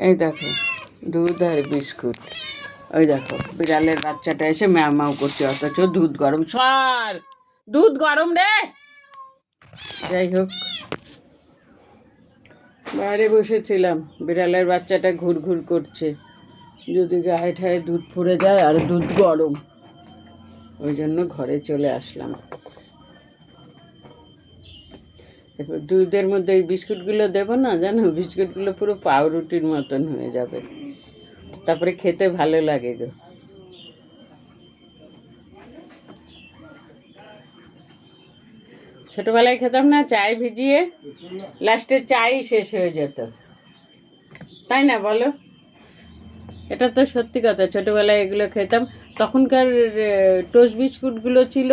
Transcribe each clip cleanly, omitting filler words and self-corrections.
এই দেখো দুধ আর বিস্কুট। ওই দেখো বিড়ালের বাচ্চাটা এসে ম্যাও ম্যাও করছে, অথচ দুধ গরম। সর, দুধ গরম রে। যাই হোক, বাইরে বসেছিলাম, বিড়ালের বাচ্চাটা ঘুরঘুর করছে, যদি গায়ে ঠায়ে দুধ পড়ে যায়, আর দুধ গরম, ওই জন্য ঘরে চলে আসলাম। এবার দুধের মধ্যে এই বিস্কুটগুলো দেবো না, জানো, বিস্কুটগুলো পুরো পাউরুটির মতন হয়ে যাবে, তারপরে খেতে ভালো লাগে গো। ছোটবেলায় খেতাম না চায় ভিজিয়ে, লাস্টে চাই শেষ হয়ে যেত, তাই না বলো? এটা তো সত্যি কথা, ছোটবেলায় এগুলো খেতাম। তখনকার টোস্ট বিস্কুটগুলো ছিল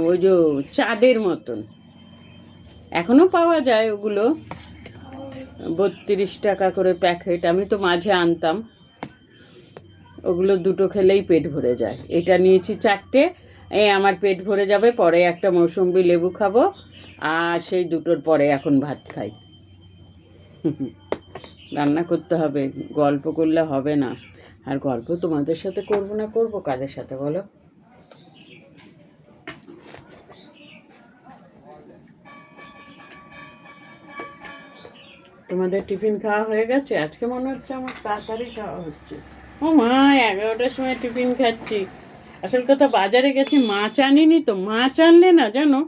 ওই যে চাঁদের মতন, এখনও পাওয়া যায় ওগুলো, 32 টাকা করে প্যাকেট। আমি তো মাঝে আনতাম, ওগুলো দুটো খেলেই পেট ভরে যায়। এটা নিয়েছি 4টে, আমার পেট ভরে যাবে, পরে একটা মৌসুম্বি লেবু খাবো, আর সেই দুটোর পরে এখন ভাত খাই। রান্না করতে হবে, গল্প করলে হবে না। আর গল্প তোমাদের সাথে করবো না করবো কাদের সাথে বলো? তোমাদের টিফিন খাওয়া হয়ে গেছে? আজকে মনে হচ্ছে আমার তাড়াতাড়ি খাওয়া হচ্ছে। ও মা, 11টার সময় টিফিন খাচ্ছি। আসল কথা, বাজারে গেছি, মাছ আনিনি তো। মাছ আনলে না জানো,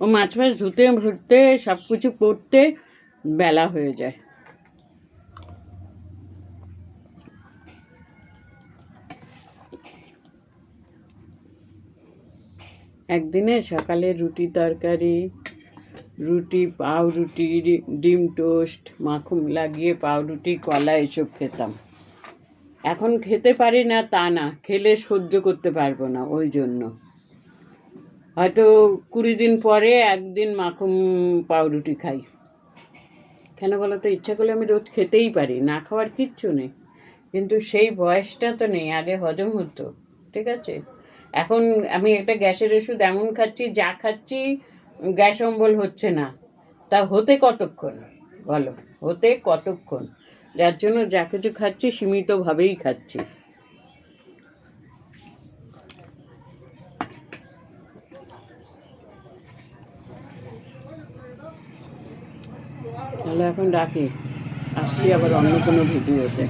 ও মাছ ফাছ ধুতে ভুটতে সব কিছু করতে বেলা হয়ে যায়। একদিনে সকালে রুটি তরকারি, রুটি, পাউরুটি, ডিম টোস্ট, মাখন লাগিয়ে পাউরুটি, কলা এসব খেতাম। এখন খেতে পারি না তা না, খেলে সহ্য করতে পারবো না, ওই জন্য হয়তো 20 দিন পরে একদিন মাখন পাউরুটি খাই। কেন বলো তো? ইচ্ছা করলে আমি রোজ খেতেই পারি, না খাওয়ার কিচ্ছু নেই, কিন্তু সেই বয়সটা তো নেই। আগে হজম হতো, ঠিক আছে। এখন আমি একটা গ্যাসের ওষুধ এমন খাচ্ছি, যা খাচ্ছি গ্যাস অম্বল হচ্ছে না। তা হতে কতক্ষণ বলো? হতে কতক্ষণ? যার জন্য যা কিছু খাচ্ছি সীমিতভাবেই খাচ্ছি। তাহলে এখন রাখি, আসছি আবার অন্য কোনো ভিডিওতে।